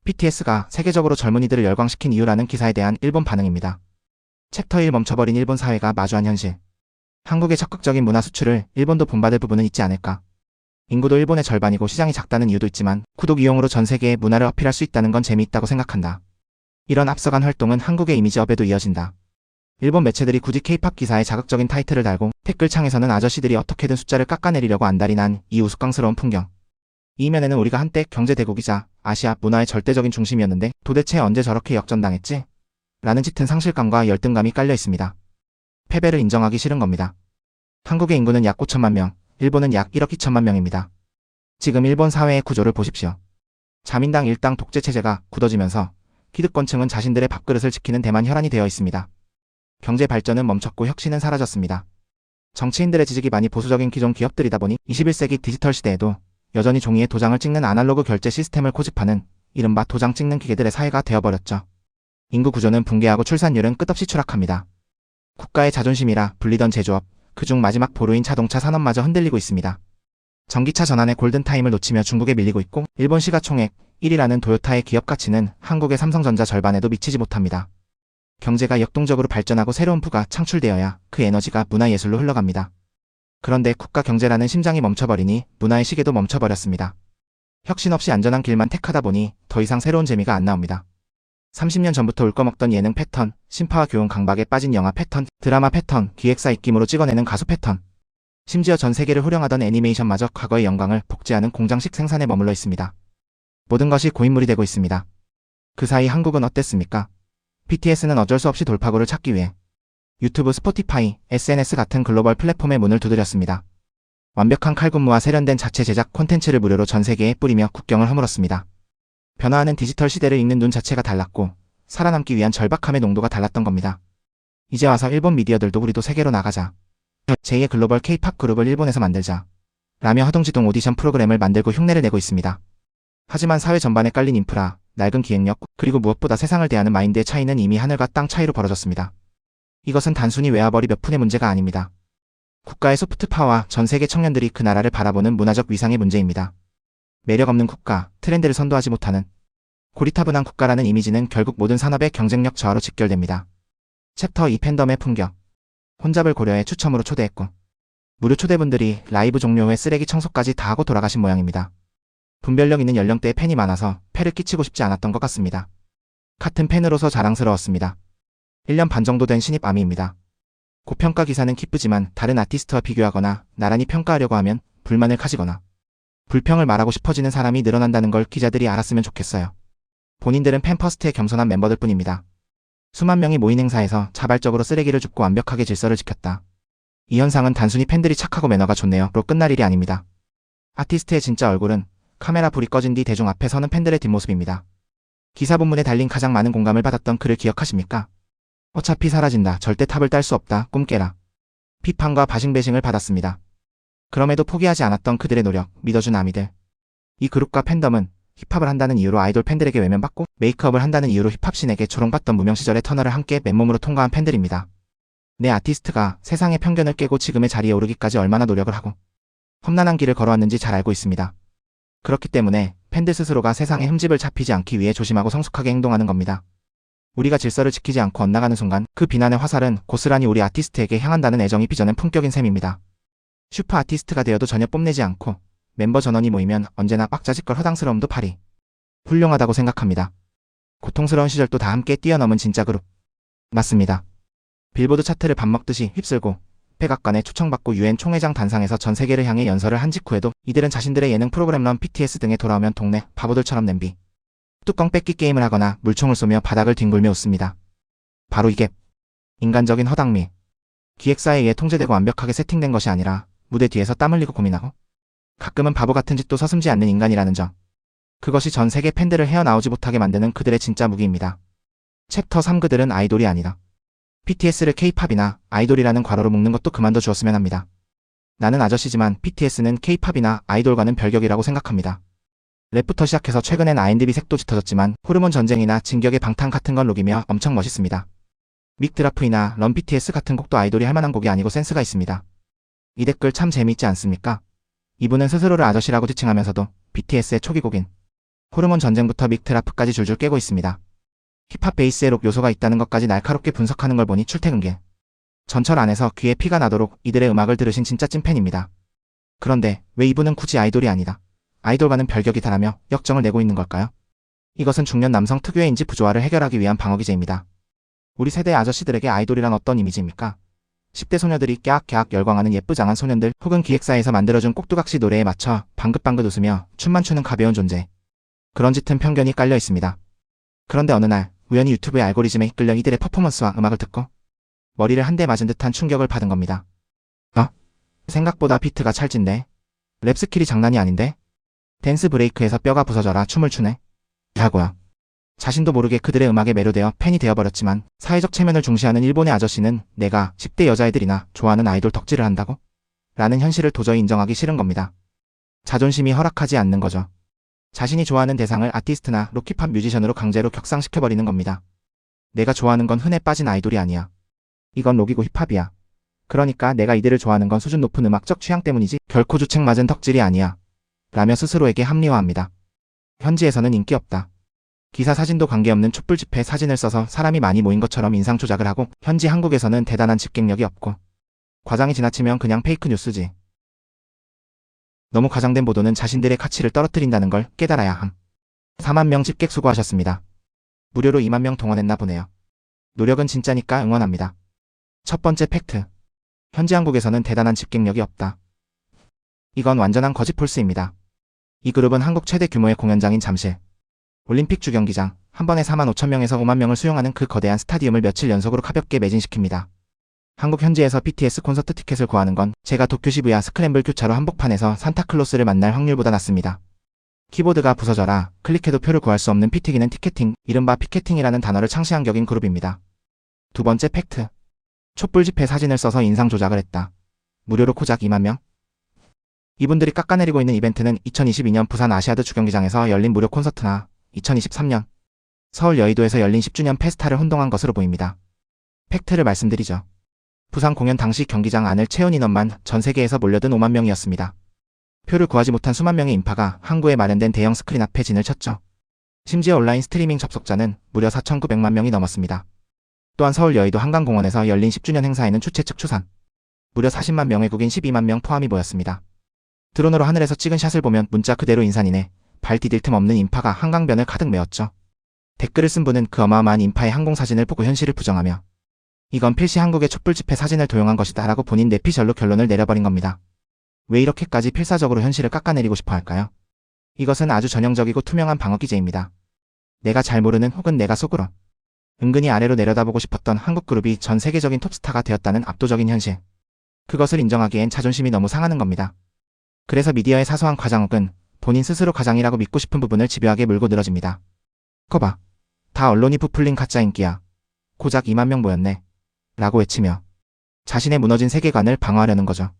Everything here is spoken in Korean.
BTS가 세계적으로 젊은이들을 열광시킨 이유라는 기사에 대한 일본 반응입니다. 챕터 1 멈춰버린 일본 사회가 마주한 현실. 한국의 적극적인 문화 수출을 일본도 본받을 부분은 있지 않을까. 인구도 일본의 절반이고 시장이 작다는 이유도 있지만 구독 이용으로 전 세계에 문화를 어필할 수 있다는 건 재미있다고 생각한다. 이런 앞서간 활동은 한국의 이미지업에도 이어진다. 일본 매체들이 굳이 K-팝 기사에 자극적인 타이틀을 달고 댓글창에서는 아저씨들이 어떻게든 숫자를 깎아내리려고 안달이 난 이 우스꽝스러운 풍경. 이 이면에는 우리가 한때 경제대국이자 아시아 문화의 절대적인 중심이었는데 도대체 언제 저렇게 역전당했지? 라는 짙은 상실감과 열등감이 깔려 있습니다. 패배를 인정하기 싫은 겁니다. 한국의 인구는 약 5천만 명, 일본은 약 1억 2천만 명입니다. 지금 일본 사회의 구조를 보십시오. 자민당 일당 독재체제가 굳어지면서 기득권층은 자신들의 밥그릇을 지키는 대만 혈안이 되어 있습니다. 경제 발전은 멈췄고 혁신은 사라졌습니다. 정치인들의 지식이 많이 보수적인 기존 기업들이다 보니 21세기 디지털 시대에도 여전히 종이에 도장을 찍는 아날로그 결제 시스템을 고집하는 이른바 도장 찍는 기계들의 사회가 되어버렸죠. 인구 구조는 붕괴하고 출산율은 끝없이 추락합니다. 국가의 자존심이라 불리던 제조업, 그중 마지막 보루인 자동차 산업마저 흔들리고 있습니다. 전기차 전환의 골든타임을 놓치며 중국에 밀리고 있고 일본 시가총액 1위라는 도요타의 기업 가치는 한국의 삼성전자 절반에도 미치지 못합니다. 경제가 역동적으로 발전하고 새로운 부가 창출되어야 그 에너지가 문화예술로 흘러갑니다. 그런데 국가 경제라는 심장이 멈춰버리니 문화의 시계도 멈춰버렸습니다. 혁신 없이 안전한 길만 택하다 보니 더 이상 새로운 재미가 안 나옵니다. 30년 전부터 울꺼먹던 예능 패턴, 신파와 교훈 강박에 빠진 영화 패턴, 드라마 패턴, 기획사 입김으로 찍어내는 가수 패턴. 심지어 전 세계를 호령하던 애니메이션마저 과거의 영광을 복제하는 공장식 생산에 머물러 있습니다. 모든 것이 고인물이 되고 있습니다. 그 사이 한국은 어땠습니까? BTS는 어쩔 수 없이 돌파구를 찾기 위해 유튜브, 스포티파이, SNS 같은 글로벌 플랫폼에 문을 두드렸습니다. 완벽한 칼군무와 세련된 자체 제작 콘텐츠를 무료로 전 세계에 뿌리며 국경을 허물었습니다. 변화하는 디지털 시대를 읽는 눈 자체가 달랐고 살아남기 위한 절박함의 농도가 달랐던 겁니다. 이제 와서 일본 미디어들도 우리도 세계로 나가자. 제2의 글로벌 K-팝 그룹을 일본에서 만들자. 라며 허둥지둥 오디션 프로그램을 만들고 흉내를 내고 있습니다. 하지만 사회 전반에 깔린 인프라, 낡은 기획력, 그리고 무엇보다 세상을 대하는 마인드의 차이는 이미 하늘과 땅 차이로 벌어졌습니다. 이것은 단순히 외화벌이 몇 푼의 문제가 아닙니다. 국가의 소프트파워와 전 세계 청년들이 그 나라를 바라보는 문화적 위상의 문제입니다. 매력 없는 국가, 트렌드를 선도하지 못하는 고리타분한 국가라는 이미지는 결국 모든 산업의 경쟁력 저하로 직결됩니다. 챕터 2 팬덤의 품격. 혼잡을 고려해 추첨으로 초대했고 무료 초대분들이 라이브 종료 후에 쓰레기 청소까지 다 하고 돌아가신 모양입니다. 분별력 있는 연령대의 팬이 많아서 폐를 끼치고 싶지 않았던 것 같습니다. 같은 팬으로서 자랑스러웠습니다. 1년 반 정도 된 신입 아미입니다. 고평가 기사는 기쁘지만 다른 아티스트와 비교하거나 나란히 평가하려고 하면 불만을 가지거나 불평을 말하고 싶어지는 사람이 늘어난다는 걸 기자들이 알았으면 좋겠어요. 본인들은 팬퍼스트의 겸손한 멤버들 뿐입니다. 수만 명이 모인 행사에서 자발적으로 쓰레기를 줍고 완벽하게 질서를 지켰다. 이 현상은 단순히 팬들이 착하고 매너가 좋네요로 끝날 일이 아닙니다. 아티스트의 진짜 얼굴은 카메라 불이 꺼진 뒤 대중 앞에 서는 팬들의 뒷모습입니다. 기사 본문에 달린 가장 많은 공감을 받았던 글을 기억하십니까? 어차피 사라진다. 절대 탑을 딸 수 없다. 꿈 깨라. 비판과 바싱배싱을 받았습니다. 그럼에도 포기하지 않았던 그들의 노력, 믿어준 아미들. 이 그룹과 팬덤은 힙합을 한다는 이유로 아이돌 팬들에게 외면받고 메이크업을 한다는 이유로 힙합신에게 조롱받던 무명 시절의 터널을 함께 맨몸으로 통과한 팬들입니다. 내 아티스트가 세상의 편견을 깨고 지금의 자리에 오르기까지 얼마나 노력을 하고 험난한 길을 걸어왔는지 잘 알고 있습니다. 그렇기 때문에 팬들 스스로가 세상의 흠집을 잡히지 않기 위해 조심하고 성숙하게 행동하는 겁니다. 우리가 질서를 지키지 않고 엇나가는 순간 그 비난의 화살은 고스란히 우리 아티스트에게 향한다는 애정이 빚어낸 품격인 셈입니다. 슈퍼 아티스트가 되어도 전혀 뽐내지 않고 멤버 전원이 모이면 언제나 빡자지껄 허당스러움도 파리. 훌륭하다고 생각합니다. 고통스러운 시절도 다 함께 뛰어넘은 진짜 그룹. 맞습니다. 빌보드 차트를 밥 먹듯이 휩쓸고 백악관에 초청받고 UN 총회장 단상에서 전 세계를 향해 연설을 한 직후에도 이들은 자신들의 예능 프로그램 런 BTS 등에 돌아오면 동네 바보들처럼 냄비 뚜껑 뺏기 게임을 하거나 물총을 쏘며 바닥을 뒹굴며 웃습니다. 바로 이게 인간적인 허당미. 기획사에 의해 통제되고 완벽하게 세팅된 것이 아니라 무대 뒤에서 땀 흘리고 고민하고 가끔은 바보 같은 짓도 서슴지 않는 인간이라는 점. 그것이 전 세계 팬들을 헤어나오지 못하게 만드는 그들의 진짜 무기입니다. 챕터 3 그들은 아이돌이 아니다. BTS를 K-팝이나 아이돌이라는 괄호로 묶는 것도 그만둬 주었으면 합니다. 나는 아저씨지만 BTS는 K-팝이나 아이돌과는 별격이라고 생각합니다. 랩부터 시작해서 최근엔 R&B 색도 짙어졌지만 호르몬 전쟁이나 진격의 방탄 같은 건 녹이며 엄청 멋있습니다. 믹드라프이나 런 BTS 같은 곡도 아이돌이 할 만한 곡이 아니고 센스가 있습니다. 이 댓글 참 재미있지 않습니까? 이분은 스스로를 아저씨라고 지칭하면서도 BTS의 초기 곡인 호르몬 전쟁부터 믹트라프까지 줄줄 깨고 있습니다. 힙합 베이스에 록 요소가 있다는 것까지 날카롭게 분석하는 걸 보니 출퇴근길 전철 안에서 귀에 피가 나도록 이들의 음악을 들으신 진짜 찐팬입니다. 그런데 왜 이분은 굳이 아이돌이 아니다, 아이돌과는 별격이 다르며 역정을 내고 있는 걸까요? 이것은 중년 남성 특유의 인지 부조화를 해결하기 위한 방어 기제입니다. 우리 세대의 아저씨들에게 아이돌이란 어떤 이미지입니까? 10대 소녀들이 깨악깨악 열광하는 예쁘장한 소년들 혹은 기획사에서 만들어준 꼭두각시 노래에 맞춰 방긋방긋 웃으며 춤만 추는 가벼운 존재. 그런 짙은 편견이 깔려 있습니다. 그런데 어느 날 우연히 유튜브의 알고리즘에 이끌려 이들의 퍼포먼스와 음악을 듣고 머리를 한 대 맞은 듯한 충격을 받은 겁니다. 생각보다 비트가 찰진데? 랩 스킬이 장난이 아닌데? 댄스 브레이크에서 뼈가 부서져라 춤을 추네? 라고요. 자신도 모르게 그들의 음악에 매료되어 팬이 되어버렸지만 사회적 체면을 중시하는 일본의 아저씨는 내가 10대 여자애들이나 좋아하는 아이돌 덕질을 한다고? 라는 현실을 도저히 인정하기 싫은 겁니다. 자존심이 허락하지 않는 거죠. 자신이 좋아하는 대상을 아티스트나 록힙합 뮤지션으로 강제로 격상시켜버리는 겁니다. 내가 좋아하는 건 흔해 빠진 아이돌이 아니야. 이건 록이고 힙합이야. 그러니까 내가 이들을 좋아하는 건 수준 높은 음악적 취향 때문이지 결코 주책맞은 덕질이 아니야. 라며 스스로에게 합리화합니다. 현지에서는 인기 없다. 기사 사진도 관계없는 촛불 집회 사진을 써서 사람이 많이 모인 것처럼 인상 조작을 하고 현지 한국에서는 대단한 집객력이 없고 과장이 지나치면 그냥 페이크 뉴스지. 너무 과장된 보도는 자신들의 가치를 떨어뜨린다는 걸 깨달아야 함. 4만 명 집객 수고하셨습니다. 무료로 2만 명 동원했나 보네요. 노력은 진짜니까 응원합니다. 첫 번째 팩트. 현지 한국에서는 대단한 집객력이 없다. 이건 완전한 거짓 폴스입니다. 이 그룹은 한국 최대 규모의 공연장인 잠실 올림픽 주경기장 한 번에 4만 5천 명에서 5만 명을 수용하는 그 거대한 스타디움을 며칠 연속으로 가볍게 매진시킵니다. 한국 현지에서 BTS 콘서트 티켓을 구하는 건 제가 도쿄 시부야 스크램블 교차로 한복판에서 산타클로스를 만날 확률보다 낮습니다. 키보드가 부서져라 클릭해도 표를 구할 수 없는 피튀기는 티켓팅, 이른바 피켓팅이라는 단어를 창시한 격인 그룹입니다. 두 번째 팩트. 촛불 집회 사진을 써서 인상 조작을 했다. 무료로 고작 2만 명? 이분들이 깎아내리고 있는 이벤트는 2022년 부산 아시아드 주경기장에서 열린 무료 콘서트나 2023년 서울 여의도에서 열린 10주년 페스타를 혼동한 것으로 보입니다. 팩트를 말씀드리죠. 부산 공연 당시 경기장 안을 채운 인원만 전 세계에서 몰려든 5만 명이었습니다. 표를 구하지 못한 수만 명의 인파가 항구에 마련된 대형 스크린 앞에 진을 쳤죠. 심지어 온라인 스트리밍 접속자는 무려 4,900만 명이 넘었습니다. 또한 서울 여의도 한강공원에서 열린 10주년 행사에는 주최 측 추산 무려 40만 명, 외국인 12만 명 포함이 모였습니다. 드론으로 하늘에서 찍은 샷을 보면 문자 그대로 인산이네. 발 디딜 틈 없는 인파가 한강변을 가득 메웠죠. 댓글을 쓴 분은 그 어마어마한 인파의 항공사진을 보고 현실을 부정하며 이건 필시 한국의 촛불 집회 사진을 도용한 것이다 라고 본인 내피셜로 결론을 내려버린 겁니다. 왜 이렇게까지 필사적으로 현실을 깎아내리고 싶어 할까요? 이것은 아주 전형적이고 투명한 방어 기제입니다. 내가 잘 모르는 혹은 내가 속으로 은근히 아래로 내려다보고 싶었던 한국 그룹이 전 세계적인 톱스타가 되었다는 압도적인 현실. 그것을 인정하기엔 자존심이 너무 상하는 겁니다. 그래서 미디어의 사소한 과장 혹은 본인 스스로 과장이라고 믿고 싶은 부분을 집요하게 물고 늘어집니다. 거봐. 다 언론이 부풀린 가짜 인기야. 고작 2만 명 모였네. 라고 외치며 자신의 무너진 세계관을 방어하려는 거죠.